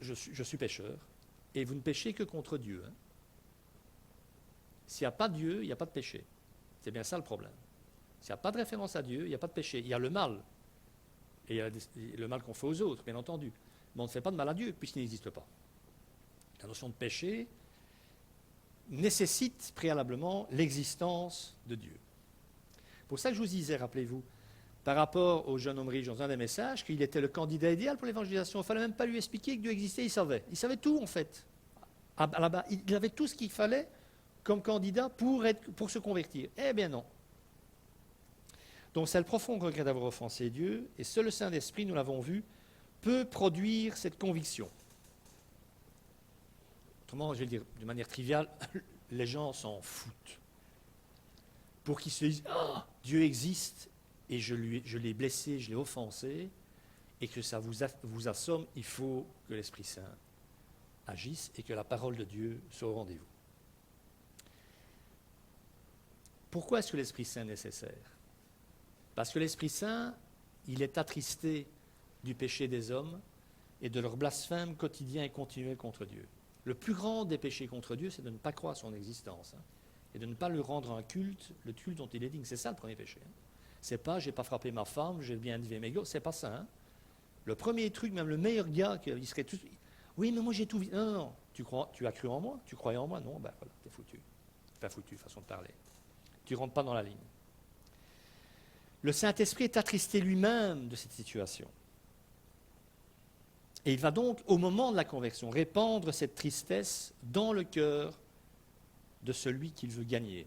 je suis pécheur, et vous ne péchez que contre Dieu. S'il n'y a pas de Dieu, il n'y a pas de péché. C'est bien ça le problème. S'il n'y a pas de référence à Dieu, il n'y a pas de péché. Il y a le mal. Et il y a le mal qu'on fait aux autres, bien entendu. Mais on ne fait pas de mal à Dieu, puisqu'il n'existe pas. La notion de péché nécessite préalablement l'existence de Dieu. Pour ça que je vous disais, rappelez-vous, par rapport au jeune homme riche dans un des messages, qu'il était le candidat idéal pour l'évangélisation. Il ne fallait même pas lui expliquer que Dieu existait, il savait. Il savait tout, en fait. Il avait tout ce qu'il fallait comme candidat pour se convertir. Eh bien non. Donc c'est le profond regret d'avoir offensé Dieu, et seul le Saint-Esprit, nous l'avons vu, peut produire cette conviction. Autrement, je vais le dire de manière triviale, les gens s'en foutent. Pour qu'ils se disent « Ah, Dieu existe, et je l'ai blessé, je l'ai offensé, et que ça vous assomme, il faut que l'Esprit Saint agisse et que la parole de Dieu soit au rendez-vous. » Pourquoi est-ce que l'Esprit Saint est nécessaire? Parce que l'Esprit Saint, il est attristé du péché des hommes et de leur blasphème quotidien et continuel contre Dieu. Le plus grand des péchés contre Dieu, c'est de ne pas croire à son existence et de ne pas lui rendre un culte, le culte dont il est digne. C'est ça le premier péché. C'est pas « j'ai pas frappé ma femme, j'ai bien élevé mes gosses », c'est pas ça. Le premier truc, même le meilleur gars, il serait tout... Oui, mais moi j'ai tout... Non, non, non. Tu as cru en moi? Tu croyais en moi? Non, ben voilà, t'es foutu. Enfin foutu, façon de parler. Tu ne rentres pas dans la ligne. Le Saint-Esprit est attristé lui-même de cette situation. Et il va donc, au moment de la conversion, répandre cette tristesse dans le cœur de celui qu'il veut gagner.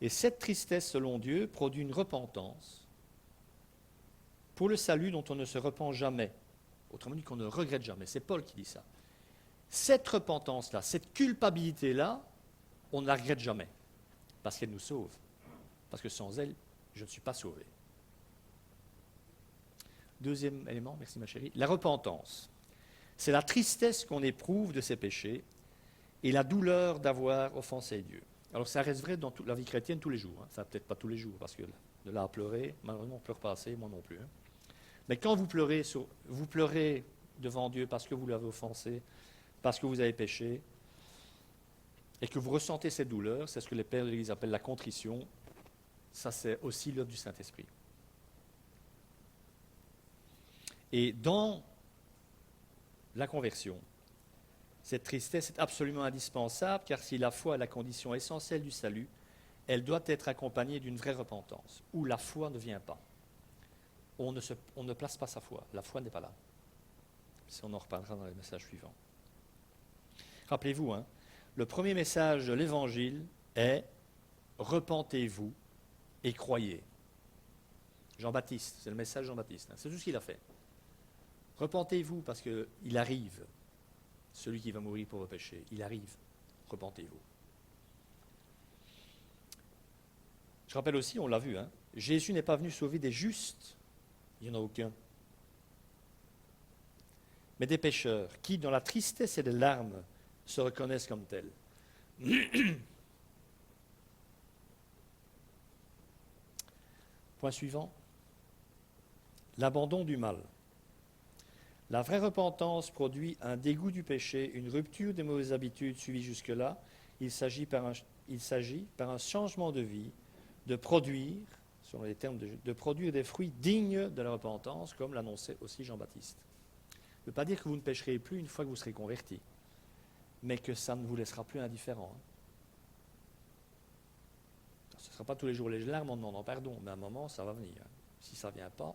Et cette tristesse, selon Dieu, produit une repentance pour le salut dont on ne se repent jamais. Autrement dit, qu'on ne regrette jamais. C'est Paul qui dit ça. Cette repentance-là, cette culpabilité-là, on ne la regrette jamais, parce qu'elle nous sauve. parce que sans elle, je ne suis pas sauvé. Deuxième élément, merci ma chérie, la repentance. C'est la tristesse qu'on éprouve de ses péchés et la douleur d'avoir offensé Dieu. Alors ça reste vrai dans toute la vie chrétienne tous les jours. Ça peut-être pas tous les jours, parce que de là à pleurer, malheureusement on ne pleure pas assez, moi non plus. Mais quand vous pleurez devant Dieu parce que vous l'avez offensé, parce que vous avez péché, et que vous ressentez cette douleur, c'est ce que les pères de l'Église appellent la contrition, ça c'est aussi l'œuvre du Saint-Esprit. Et dans la conversion, cette tristesse est absolument indispensable, car si la foi est la condition essentielle du salut, elle doit être accompagnée d'une vraie repentance, où la foi ne vient pas. On ne place pas sa foi, la foi n'est pas là. Ça, on en reparlera dans les messages suivants. Rappelez-vous, le premier message de l'Évangile est « Repentez-vous et croyez ». Jean-Baptiste, c'est le message de Jean-Baptiste, c'est tout ce qu'il a fait. Repentez-vous parce qu'il arrive, celui qui va mourir pour vos péchés, il arrive, repentez-vous. Je rappelle aussi, on l'a vu, Jésus n'est pas venu sauver des justes, il n'y en a aucun, mais des pécheurs qui, dans la tristesse et les larmes, se reconnaissent comme tels. Point suivant, l'abandon du mal. La vraie repentance produit un dégoût du péché, une rupture des mauvaises habitudes suivies jusque-là. Il s'agit par un changement de vie, de produire, selon les termes de produire des fruits dignes de la repentance, comme l'annonçait aussi Jean-Baptiste. Ça ne veut pas dire que vous ne pécherez plus une fois que vous serez converti, mais que ça ne vous laissera plus indifférent. Ce ne sera pas tous les jours les larmes en demandant pardon, mais à un moment, ça va venir. Si ça ne vient pas,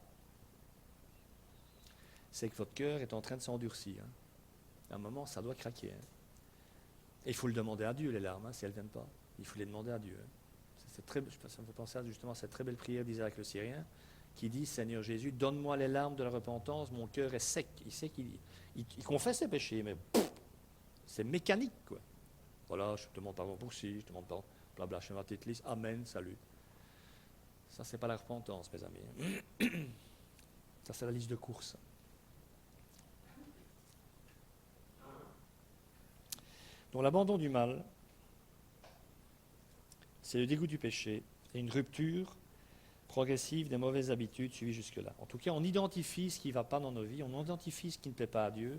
c'est que votre cœur est en train de s'endurcir. À un moment, ça doit craquer. Et il faut le demander à Dieu, les larmes, si elles ne viennent pas. Il faut les demander à Dieu. Ça me fait penser justement à cette très belle prière d'Isaac le Syrien, qui dit, Seigneur Jésus, donne-moi les larmes de la repentance, mon cœur est sec. Il sait qu'il confesse ses péchés, mais c'est mécanique, quoi. Voilà, je te demande pardon pour ci, je te demande pardon, blabla, je fais ma petite liste, amen, salut. Ça, c'est pas la repentance, mes amis. Ça, c'est la liste de courses. Donc l'abandon du mal, c'est le dégoût du péché et une rupture progressive des mauvaises habitudes suivies jusque-là. En tout cas, on identifie ce qui ne va pas dans nos vies, on identifie ce qui ne plaît pas à Dieu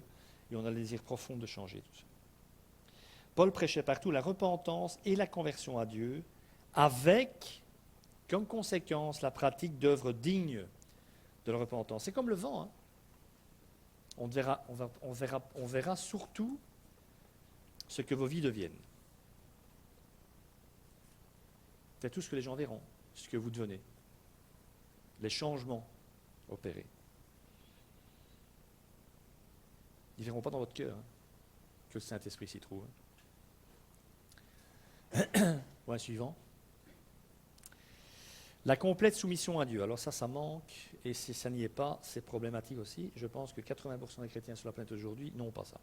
et on a le désir profond de changer tout ça. Paul prêchait partout la repentance et la conversion à Dieu avec, comme conséquence, la pratique d'œuvres dignes de la repentance. C'est comme le vent. On verra surtout ce que vos vies deviennent. C'est tout ce que les gens verront, ce que vous devenez, les changements opérés. Ils ne verront pas dans votre cœur que le Saint-Esprit s'y trouve. Point suivant. La complète soumission à Dieu. Alors ça manque, et si ça n'y est pas, c'est problématique aussi. Je pense que 80% des chrétiens sur la planète aujourd'hui n'ont pas ça.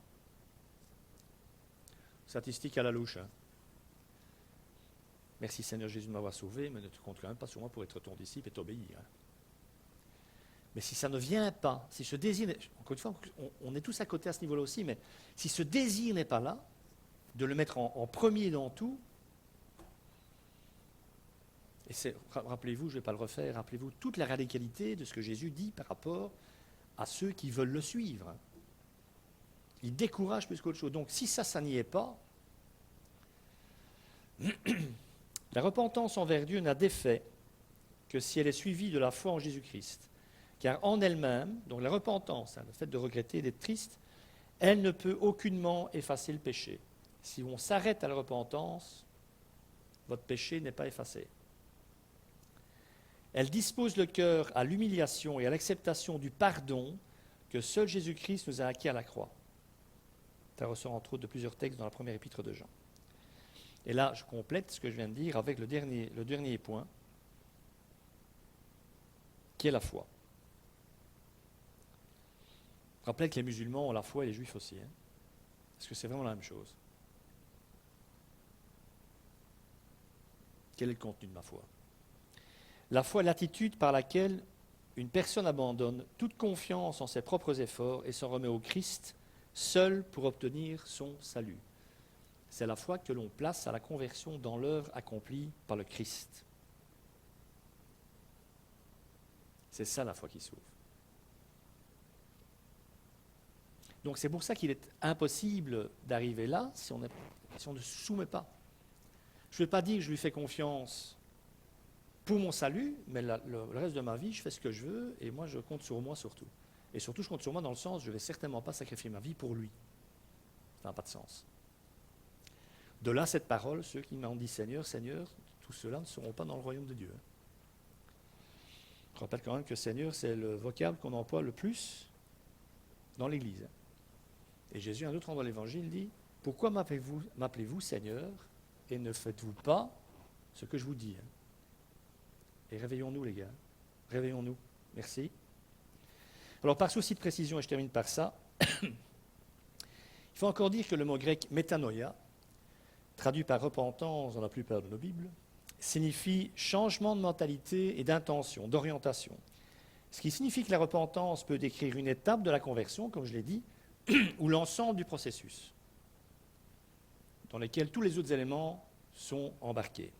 Statistique à la louche. Merci Seigneur Jésus de m'avoir sauvé, mais ne te compte quand même pas sur moi pour être ton disciple et t'obéir. Mais si ça ne vient pas, si ce désir, encore une fois, on est tous à côté à ce niveau-là aussi, mais si ce désir n'est pas là, de le mettre en premier dans tout, et rappelez-vous, je ne vais pas le refaire, rappelez-vous toute la radicalité de ce que Jésus dit par rapport à ceux qui veulent le suivre. Il décourage plus qu'autre chose. Donc si ça n'y est pas, la repentance envers Dieu n'a d'effet que si elle est suivie de la foi en Jésus-Christ. Car en elle-même, donc la repentance, le fait de regretter, d'être triste, elle ne peut aucunement effacer le péché. Si on s'arrête à la repentance, votre péché n'est pas effacé. Elle dispose le cœur à l'humiliation et à l'acceptation du pardon que seul Jésus-Christ nous a acquis à la croix. Ça ressort entre autres de plusieurs textes dans la première épître de Jean. Et là, je complète ce que je viens de dire avec le dernier point, qui est la foi. Rappelez que les musulmans ont la foi et les juifs aussi. Est-ce que c'est vraiment la même chose? Quel est le contenu de ma foi? La foi est l'attitude par laquelle une personne abandonne toute confiance en ses propres efforts et s'en remet au Christ, seul pour obtenir son salut. C'est la foi que l'on place à la conversion dans l'œuvre accomplie par le Christ. C'est ça la foi qui sauve. Donc c'est pour ça qu'il est impossible d'arriver là si on ne se soumet pas. Je ne vais pas dire que je lui fais confiance pour mon salut, mais le reste de ma vie, je fais ce que je veux et moi je compte sur moi surtout. Et surtout, je compte sur moi dans le sens, je ne vais certainement pas sacrifier ma vie pour lui. Ça n'a pas de sens. De là, cette parole, ceux qui m'ont dit Seigneur, Seigneur, tous ceux-là ne seront pas dans le royaume de Dieu. Je rappelle quand même que Seigneur, c'est le vocable qu'on emploie le plus dans l'Église. Et Jésus, à un autre endroit de l'Évangile, dit « Pourquoi m'appelez-vous Seigneur et ne faites-vous pas ce que je vous dis ?» Et réveillons-nous, les gars. Réveillons-nous. Merci. Alors, par souci de précision, et je termine par ça, il faut encore dire que le mot grec « métanoïa », traduit par repentance dans la plupart de nos Bibles, signifie changement de mentalité et d'intention, d'orientation. Ce qui signifie que la repentance peut décrire une étape de la conversion, comme je l'ai dit, ou l'ensemble du processus, dans lequel tous les autres éléments sont embarqués.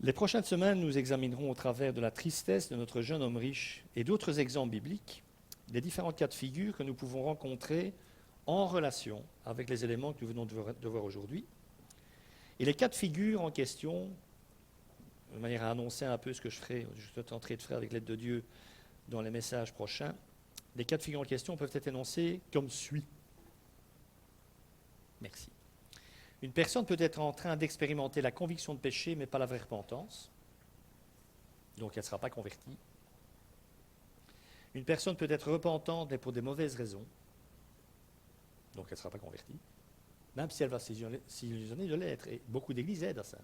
Les prochaines semaines, nous examinerons au travers de la tristesse de notre jeune homme riche et d'autres exemples bibliques, les différents cas de figure que nous pouvons rencontrer en relation avec les éléments que nous venons de voir aujourd'hui. Et les cas de figure en question, de manière à annoncer un peu ce que je tenterai de faire avec l'aide de Dieu dans les messages prochains, les cas de figure en question peuvent être énoncés comme suit. Merci. Une personne peut être en train d'expérimenter la conviction de péché, mais pas la vraie repentance. Donc elle ne sera pas convertie. Une personne peut être repentante, mais pour des mauvaises raisons. Donc elle ne sera pas convertie. Même si elle va s'illusionner de l'être. Et beaucoup d'églises aident à ça.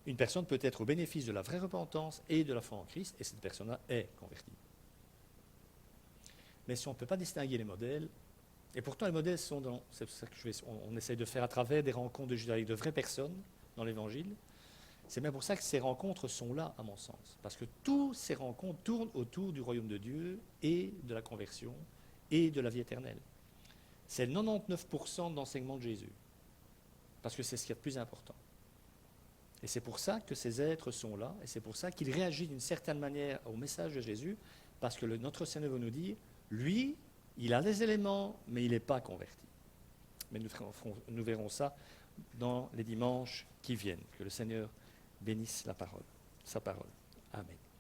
Une personne peut être au bénéfice de la vraie repentance et de la foi en Christ, et cette personne-là est convertie. Mais si on ne peut pas distinguer les modèles, et pourtant les modèles sont dans, c'est ça que on essaye de faire à travers des rencontres de judaïsme de vraies personnes dans l'Évangile, c'est même pour ça que ces rencontres sont là, à mon sens. Parce que toutes ces rencontres tournent autour du royaume de Dieu et de la conversion et de la vie éternelle. C'est 99% de l'enseignement de Jésus. Parce que c'est ce qui est le plus important. Et c'est pour ça que ces êtres sont là, et c'est pour ça qu'ils réagissent d'une certaine manière au message de Jésus, parce que notre Seigneur veut nous dire, lui, il a des éléments, mais il n'est pas converti. Mais nous verrons ça dans les dimanches qui viennent. Que le Seigneur bénisse sa parole. Amen.